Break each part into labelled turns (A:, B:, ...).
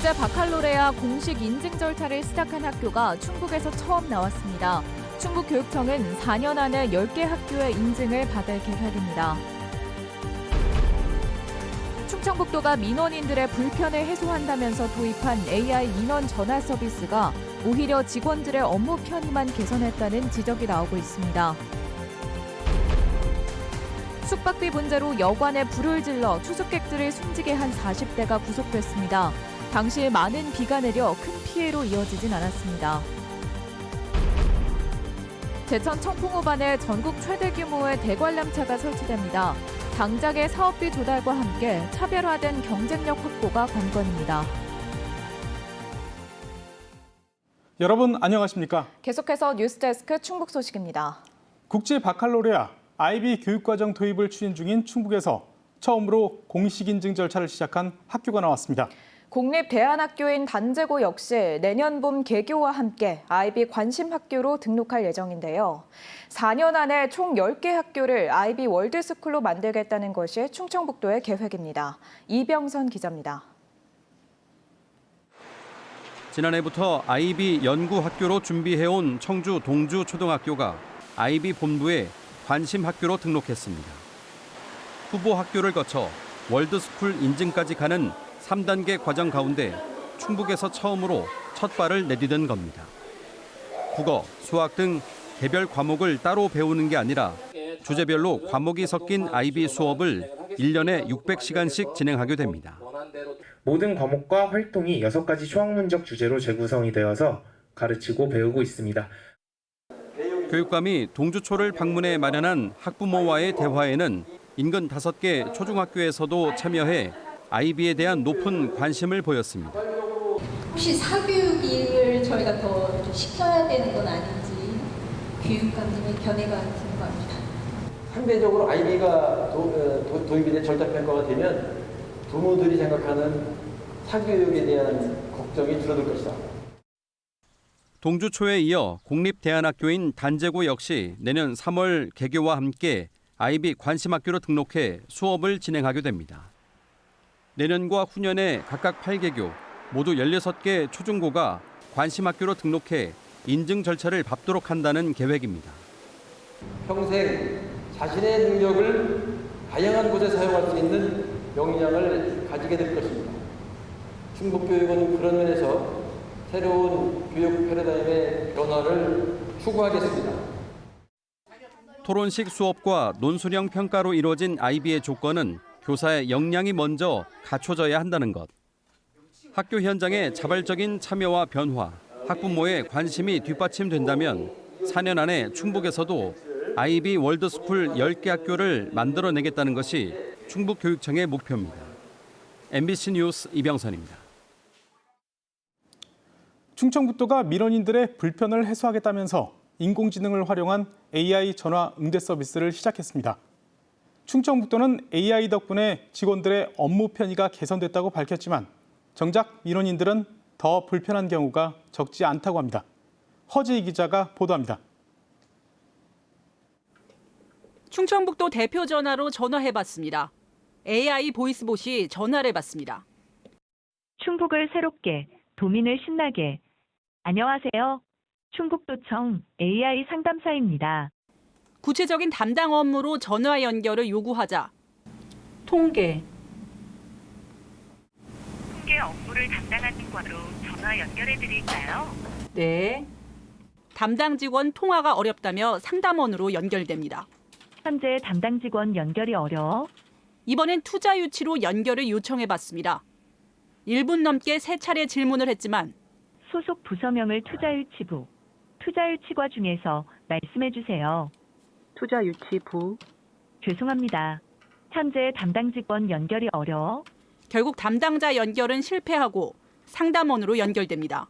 A: 국제 바칼로레아 공식 인증 절차를 시작한 학교가 충북에서 처음 나왔습니다. 충북교육청은 4년 안에 10개 학교의 인증을 받을 계획입니다. 충청북도가 민원인들의 불편을 해소한다면서 도입한 AI 민원 전화 서비스가 오히려 직원들의 업무 편의만 개선했다는 지적이 나오고 있습니다. 숙박비 문제로 여관에 불을 질러 투숙객들을 숨지게 한 40대가 구속됐습니다. 당시 많은 비가 내려 큰 피해로 이어지진 않았습니다. 제천 청풍호반에 전국 최대 규모의 대관람차가 설치됩니다. 당장의 사업비 조달과 함께 차별화된 경쟁력 확보가 관건입니다.
B: 여러분 안녕하십니까?
A: 계속해서 뉴스데스크 충북 소식입니다.
B: 국제 바칼로레아 IB 교육과정 도입을 추진 중인 충북에서 처음으로 공식 인증 절차를 시작한 학교가 나왔습니다.
A: 공립대안학교인 단제고 역시 내년 봄 개교와 함께 IB 관심 학교로 등록할 예정인데요. 4년 안에 총 10개 학교를 IB 월드스쿨로 만들겠다는 것이 충청북도의 계획입니다. 이병선 기자입니다.
C: 지난해부터 IB 연구 학교로 준비해온 청주 동주초등학교가 IB 본부에 관심 학교로 등록했습니다. 후보 학교를 거쳐 월드스쿨 인증까지 가는 3단계 과정 가운데 충북에서 처음으로 첫 발을 내디딘 겁니다. 국어, 수학 등 개별 과목을 따로 배우는 게 아니라 주제별로 과목이 섞인 IB 수업을 1년에 600시간씩 진행하게 됩니다.
D: 모든 과목과 활동이 6가지 수학문적 주제로 재구성이 되어서 가르치고 배우고 있습니다.
C: 교육감이 동주초를 방문해 마련한 학부모와의 대화에는 인근 5개 초중학교에서도 참여해 IB에 대한 높은 관심을 보였습니다.
E: 혹시 사교육을 저희가 더 시켜야 되는 건 아닌지 교육감님의 견해가 궁금합니다.
F: 상대적으로 IB가 도입이 돼 절차평가가 되면 부모들이 생각하는 사교육에 대한 걱정이 줄어들 것이다.
C: 동주초에 이어 공립대안학교인 단제고 역시 내년 3월 개교와 함께 IB 관심학교로 등록해 수업을 진행하게 됩니다. 내년과 후년에 각각 8개교, 모두 16개 초중고가 관심학교로 등록해 인증 절차를 밟도록 한다는 계획입니다.
F: 평생 자신의 능력을 다양한 곳에 사용할 수 있는 역량을 가지게 될 것입니다. 충북교육은 그런 면에서 새로운 교육 패러다임의 변화를 추구하겠습니다.
C: 토론식 수업과 논술형 평가로 이루어진 IB의 조건은 교사의 역량이 먼저 갖춰져야 한다는 것. 학교 현장의 자발적인 참여와 변화, 학부모의 관심이 뒷받침된다면 4년 안에 충북에서도 IB 월드스쿨 10개 학교를 만들어내겠다는 것이 충북교육청의 목표입니다. MBC 뉴스 이병선입니다.
B: 충청북도가 민원인들의 불편을 해소하겠다면서 인공지능을 활용한 AI 전화 응대 서비스를 시작했습니다. 충청북도는 AI 덕분에 직원들의 업무 편의가 개선됐다고 밝혔지만 정작 민원인들은 더 불편한 경우가 적지 않다고 합니다. 허지희 기자가 보도합니다.
G: 충청북도 대표 전화로 전화해봤습니다. AI 보이스봇이 전화를 받습니다.
H: 충북을 새롭게, 도민을 신나게. 안녕하세요. 충북도청 AI 상담사입니다.
G: 구체적인 담당 업무로 전화 연결을 요구하자 통계
H: 업무를 담당하는 과로 전화 연결해 드릴까요?
G: 네. 담당 직원 통화가 어렵다며 상담원으로 연결됩니다.
H: 현재 담당 직원 연결이 어려워.
G: 이번엔 투자 유치로 연결을 요청해봤습니다. 1분 넘게 3차례 질문을 했지만
H: 소속 부서명을 투자유치부, 투자유치과 중에서 말씀해 주세요.
G: 투자유치부.
H: 죄송합니다. 현재 담당 직원 연결이 어려워.
G: 결국 담당자 연결은 실패하고 상담원으로 연결됩니다.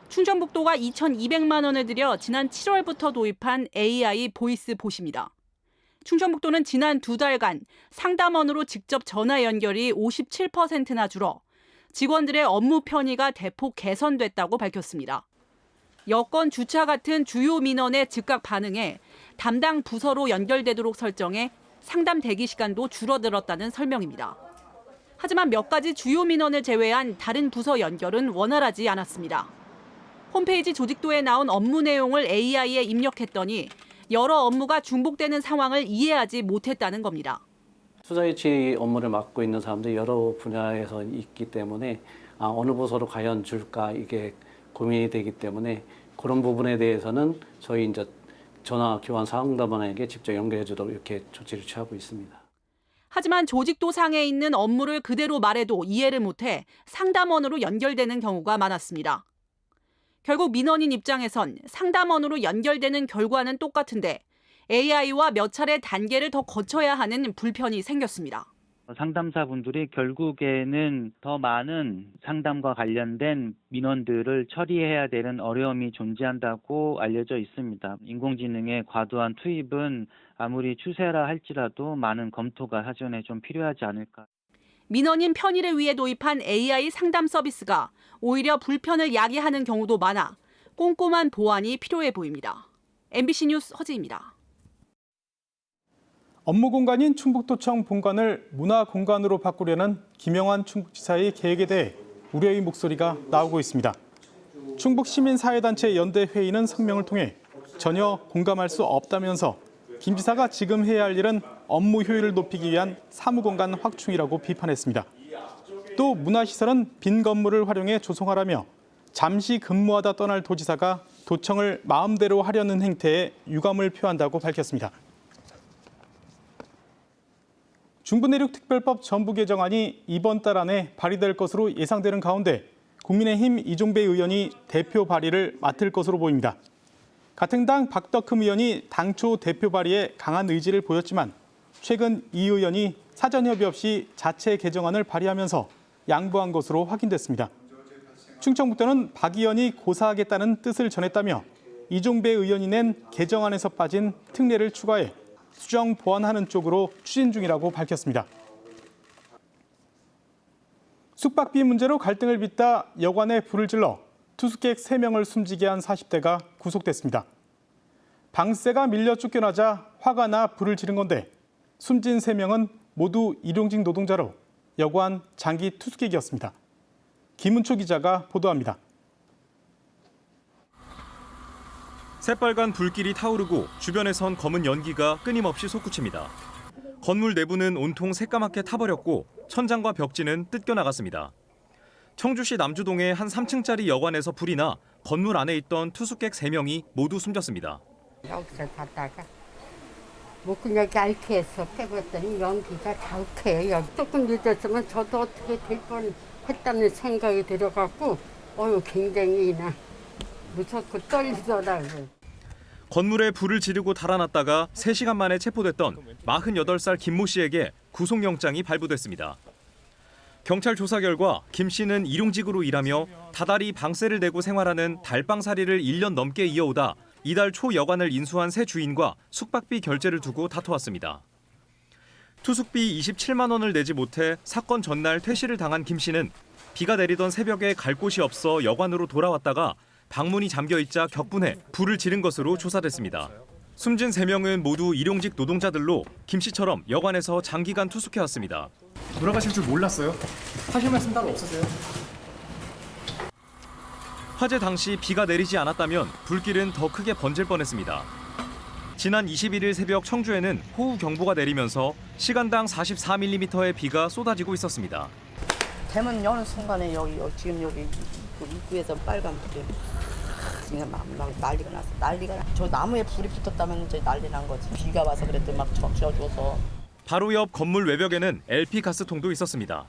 G: 충청북도가 2,200만 원을 들여 지난 7월부터 도입한 AI 보이스 봇입니다. 충청북도는 지난 2달간 상담원으로 직접 전화 연결이 57%나 줄어 직원들의 업무 편의가 대폭 개선됐다고 밝혔습니다. 여건 주차 같은 주요 민원에 즉각 반응해 담당 부서로 연결되도록 설정해 상담 대기 시간도 줄어들었다는 설명입니다. 하지만 몇 가지 주요 민원을 제외한 다른 부서 연결은 원활하지 않았습니다. 홈페이지 조직도에 나온 업무 내용을 AI에 입력했더니 여러 업무가 중복되는 상황을 이해하지 못했다는 겁니다.
I: 수사유치 업무를 맡고 있는 사람들이 여러 분야에서 있기 때문에 어느 부서로 과연 줄까 이게 고민이 되기 때문에 그런 부분에 대해서는 저희 이제 전화 교환 상담원에게 직접 연결해 주도록 이렇게 조치를 취하고 있습니다.
G: 하지만 조직도 상에 있는 업무를 그대로 말해도 이해를 못해 상담원으로 연결되는 경우가 많았습니다. 결국 민원인 입장에선 상담원으로 연결되는 결과는 똑같은데 AI와 몇 차례 단계를 더 거쳐야 하는 불편이 생겼습니다.
J: 상담사분들이 결국에는 더 많은 상담과 관련된 민원들을 처리해야 되는 어려움이 존재한다고 알려져 있습니다. 인공지능의 과도한 투입은 아무리 추세라 할지라도 많은 검토가 사전에 좀 필요하지 않을까.
G: 민원인 편의를 위해 도입한 AI 상담 서비스가 오히려 불편을 야기하는 경우도 많아 꼼꼼한 보완이 필요해 보입니다. MBC 뉴스 허지입니다.
B: 업무 공간인 충북도청 본관을 문화 공간으로 바꾸려는 김영환 충북지사의 계획에 대해 우려의 목소리가 나오고 있습니다. 충북 시민사회단체 연대회의는 성명을 통해 전혀 공감할 수 없다면서 김 지사가 지금 해야 할 일은 업무 효율을 높이기 위한 사무공간 확충이라고 비판했습니다. 또 문화시설은 빈 건물을 활용해 조성하라며 잠시 근무하다 떠날 도지사가 도청을 마음대로 하려는 행태에 유감을 표한다고 밝혔습니다. 중부내륙특별법 전부 개정안이 이번 달 안에 발의될 것으로 예상되는 가운데 국민의힘 이종배 의원이 대표 발의를 맡을 것으로 보입니다. 같은 당 박덕흠 의원이 당초 대표 발의에 강한 의지를 보였지만 최근 이 의원이 사전 협의 없이 자체 개정안을 발의하면서 양보한 것으로 확인됐습니다. 충청북도는 박 의원이 고사하겠다는 뜻을 전했다며 이종배 의원이 낸 개정안에서 빠진 특례를 추가해 수정 보완하는 쪽으로 추진 중이라고 밝혔습니다. 숙박비 문제로 갈등을 빚다 여관에 불을 질러 투숙객 3명을 숨지게 한 40대가 구속됐습니다. 방세가 밀려 쫓겨나자 화가 나 불을 지른 건데 숨진 3명은 모두 일용직 노동자로 여관 장기 투숙객이었습니다. 김은초 기자가 보도합니다.
K: 새빨간 불길이 타오르고 주변에선 검은 연기가 끊임없이 솟구칩니다. 건물 내부는 온통 새까맣게 타버렸고 천장과 벽지는 뜯겨나갔습니다. 청주시 남주동의 한 3층짜리 여관에서 불이 나 건물 안에 있던 투숙객 3명이 모두 숨졌습니다.
L: 여기서 잤다가 목구멍이 앓게해서 빼봤더니 연기가 자욱해요. 조금 늦었으면 저도 어떻게 될 뻔했다는 생각이 들어갖고 굉장히 무섭고 떨리더라고요.
K: 건물에 불을 지르고 달아났다가 3시간 만에 체포됐던 48살 김모 씨에게 구속영장이 발부됐습니다. 경찰 조사 결과 김 씨는 일용직으로 일하며 다달이 방세를 내고 생활하는 달방살이를 1년 넘게 이어오다 이달 초 여관을 인수한 새 주인과 숙박비 결제를 두고 다퉈왔습니다. 투숙비 27만 원을 내지 못해 사건 전날 퇴실을 당한 김 씨는 비가 내리던 새벽에 갈 곳이 없어 여관으로 돌아왔다가 방문이 잠겨있자 격분해 불을 지른 것으로 조사됐습니다. 숨진 3명은 모두 일용직 노동자들로 김 씨처럼 여관에서 장기간 투숙해왔습니다.
M: 돌아가실 줄 몰랐어요? 하실 말씀 따로 없으세요?
K: 화재 당시 비가 내리지 않았다면 불길은 더 크게 번질 뻔했습니다. 지난 21일 새벽 청주에는 호우경보가 내리면서 시간당 44mm의 비가 쏟아지고 있었습니다.
N: 대문 여는 순간에 지금 여기 입구에서 빨간 불이 지금 막 난리가 났어. 저 나무에 불이 붙었다면 이제 난리 난 거지. 비가 와서 그랬더니 막 적셔줘서.
K: 바로 옆 건물 외벽에는 LP 가스통도 있었습니다.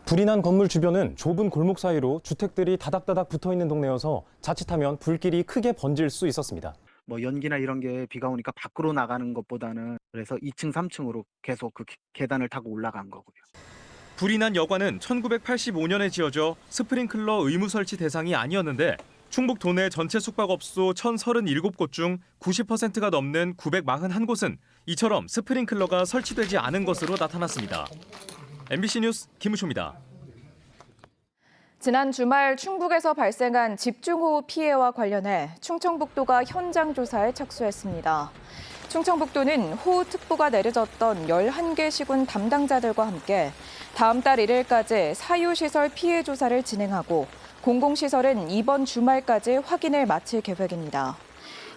O: 불이 난 건물 주변은 좁은 골목 사이로 주택들이 다닥다닥 붙어있는 동네여서 자칫하면 불길이 크게 번질 수 있었습니다.
M: 연기나 이런 게 비가 오니까 밖으로 나가는 것보다는 그래서 2층, 3층으로 계속 그 계단을 타고 올라간 거고요.
K: 불이 난 여관은 1985년에 지어져 스프링클러 의무 설치 대상이 아니었는데 충북 도내 전체 숙박업소 1,037곳 중 90%가 넘는 941곳은 이처럼 스프링클러가 설치되지 않은 것으로 나타났습니다. MBC 뉴스 김우초입니다.
A: 지난 주말 충북에서 발생한 집중호우 피해와 관련해 충청북도가 현장 조사에 착수했습니다. 충청북도는 호우특보가 내려졌던 11개 시군 담당자들과 함께 다음 달 1일까지 사유시설 피해 조사를 진행하고 공공시설은 이번 주말까지 확인을 마칠 계획입니다.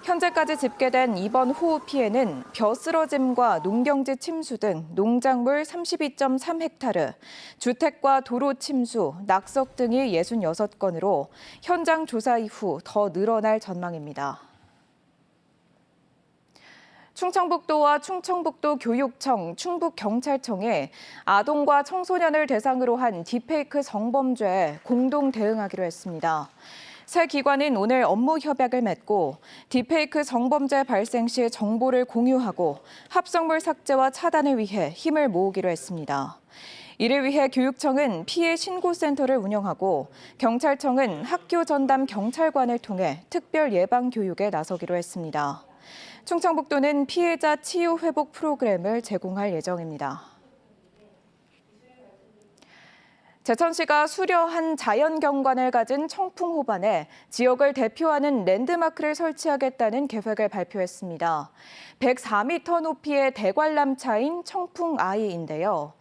A: 현재까지 집계된 이번 호우 피해는 벼 쓰러짐과 농경지 침수 등 농작물 32.3헥타르, 주택과 도로 침수, 낙석 등이 66건으로 현장 조사 이후 더 늘어날 전망입니다. 충청북도와 충청북도 교육청, 충북경찰청이 아동과 청소년을 대상으로 한 딥페이크 성범죄에 공동 대응하기로 했습니다. 세 기관은 오늘 업무 협약을 맺고 딥페이크 성범죄 발생 시 정보를 공유하고 합성물 삭제와 차단을 위해 힘을 모으기로 했습니다. 이를 위해 교육청은 피해 신고센터를 운영하고 경찰청은 학교 전담 경찰관을 통해 특별 예방 교육에 나서기로 했습니다. 충청북도는 피해자 치유 회복 프로그램을 제공할 예정입니다. 제천시가 수려한 자연경관을 가진 청풍호반에 지역을 대표하는 랜드마크를 설치하겠다는 계획을 발표했습니다. 104m 높이의 대관람차인 청풍아이인데요.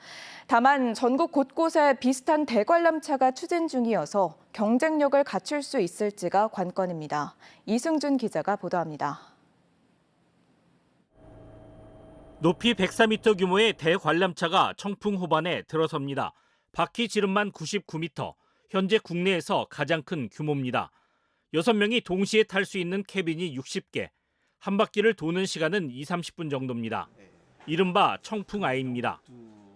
A: 다만 전국 곳곳에 비슷한 대관람차가 추진 중이어서 경쟁력을 갖출 수 있을지가 관건입니다. 이승준 기자가 보도합니다.
P: 높이 104m 규모의 대관람차가 청풍호반에 들어섭니다. 바퀴 지름만 99m, 현재 국내에서 가장 큰 규모입니다. 6명이 동시에 탈 수 있는 캐빈이 60개, 한 바퀴를 도는 시간은 20-30분 정도입니다. 이른바 청풍아이입니다.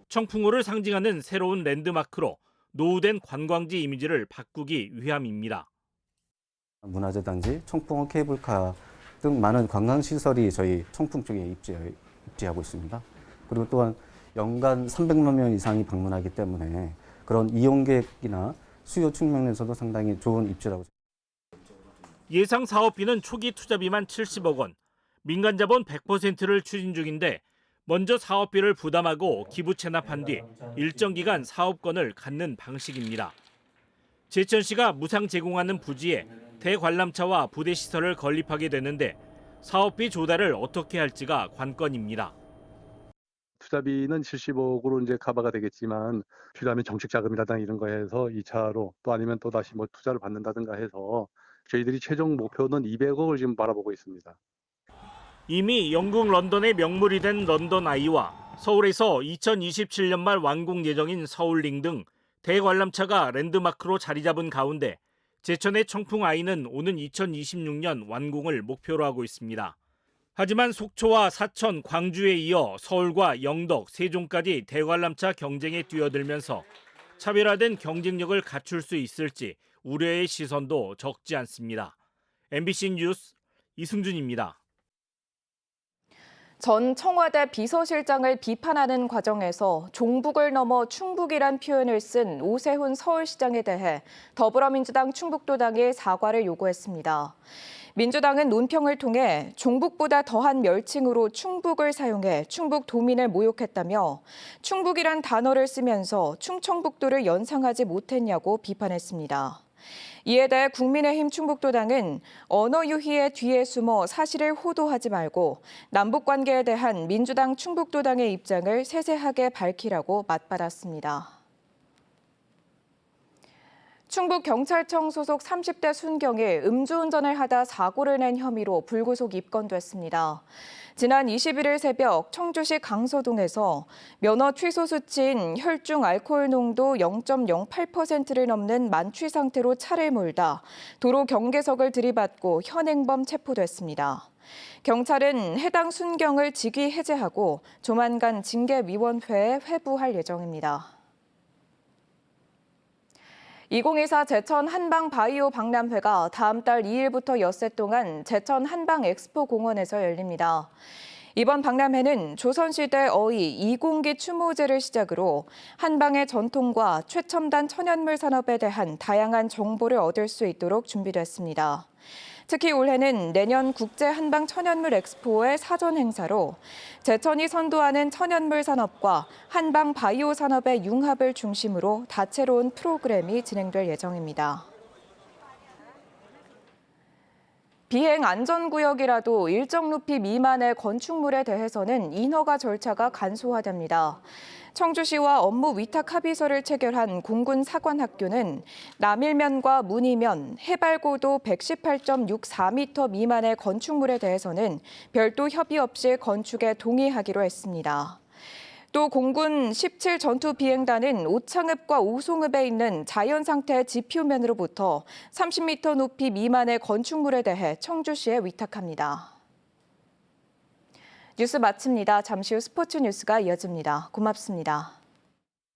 P: 청풍호를 상징하는 새로운 랜드마크로 노후된 관광지 이미지를 바꾸기 위함입니다.
Q: 문화재 단지, 청풍호 케이블카 등 많은 관광시설이 저희 청풍 쪽에 입지하고 있습니다. 그리고 또한 연간 300만 명 이상이 방문하기 때문에 그런 이용객이나 수요 측면에서도 상당히 좋은 입지라고 생각합니다.
P: 예상 사업비는 초기 투자비만 70억 원, 민간 자본 100%를 추진 중인데 먼저 사업비를 부담하고 기부 체납한 뒤 일정 기간 사업권을 갖는 방식입니다. 제천시가 무상 제공하는 부지에 대관람차와 부대 시설을 건립하게 되는데 사업비 조달을 어떻게 할지가 관건입니다.
R: 투자비는 70억으로 이제 커버가 되겠지만 필요하면 정책 자금이라든가 이런 거 해서 2차로 또 아니면 또 다시 뭐 투자를 받는다든가 해서 저희들이 최종 목표는 200억을 지금 바라보고 있습니다.
P: 이미 영국 런던의 명물이 된 런던 아이와 서울에서 2027년 말 완공 예정인 서울링 등 대관람차가 랜드마크로 자리 잡은 가운데 제천의 청풍 아이는 오는 2026년 완공을 목표로 하고 있습니다. 하지만 속초와 사천, 광주에 이어 서울과 영덕, 세종까지 대관람차 경쟁에 뛰어들면서 차별화된 경쟁력을 갖출 수 있을지 우려의 시선도 적지 않습니다. MBC 뉴스 이승준입니다.
A: 전 청와대 비서실장을 비판하는 과정에서 종북을 넘어 충북이란 표현을 쓴 오세훈 서울시장에 대해 더불어민주당 충북도당이 사과를 요구했습니다. 민주당은 논평을 통해 종북보다 더한 멸칭으로 충북을 사용해 충북 도민을 모욕했다며 충북이란 단어를 쓰면서 충청북도를 연상하지 못했냐고 비판했습니다. 이에 대해 국민의힘 충북도당은 언어 유희의 뒤에 숨어 사실을 호도하지 말고 남북관계에 대한 민주당 충북도당의 입장을 세세하게 밝히라고 맞받았습니다. 충북경찰청 소속 30대 순경이 음주운전을 하다 사고를 낸 혐의로 불구속 입건됐습니다. 지난 21일 새벽 청주시 강서동에서 면허 취소 수치인 혈중 알코올 농도 0.08%를 넘는 만취 상태로 차를 몰다 도로 경계석을 들이받고 현행범 체포됐습니다. 경찰은 해당 순경을 직위 해제하고 조만간 징계위원회에 회부할 예정입니다. 2024 제천 한방바이오 박람회가 다음 달 2일부터 엿새 동안 제천 한방엑스포공원에서 열립니다. 이번 박람회는 조선시대 어이 이공기 추모제를 시작으로 한방의 전통과 최첨단 천연물 산업에 대한 다양한 정보를 얻을 수 있도록 준비됐습니다. 특히 올해는 내년 국제 한방 천연물 엑스포의 사전 행사로 제천이 선도하는 천연물 산업과 한방 바이오 산업의 융합을 중심으로 다채로운 프로그램이 진행될 예정입니다. 비행 안전구역이라도 일정 높이 미만의 건축물에 대해서는 인허가 절차가 간소화됩니다. 청주시와 업무 위탁 합의서를 체결한 공군사관학교는 남일면과 문이면 해발 고도 118.64m 미만의 건축물에 대해서는 별도 협의 없이 건축에 동의하기로 했습니다. 또 공군 17 전투 비행단은 오창읍과 오송읍에 있는 자연상태 지표면으로부터 30m 높이 미만의 건축물에 대해 청주시에 위탁합니다. 뉴스 마칩니다. 잠시 후 스포츠 뉴스가 이어집니다. 고맙습니다.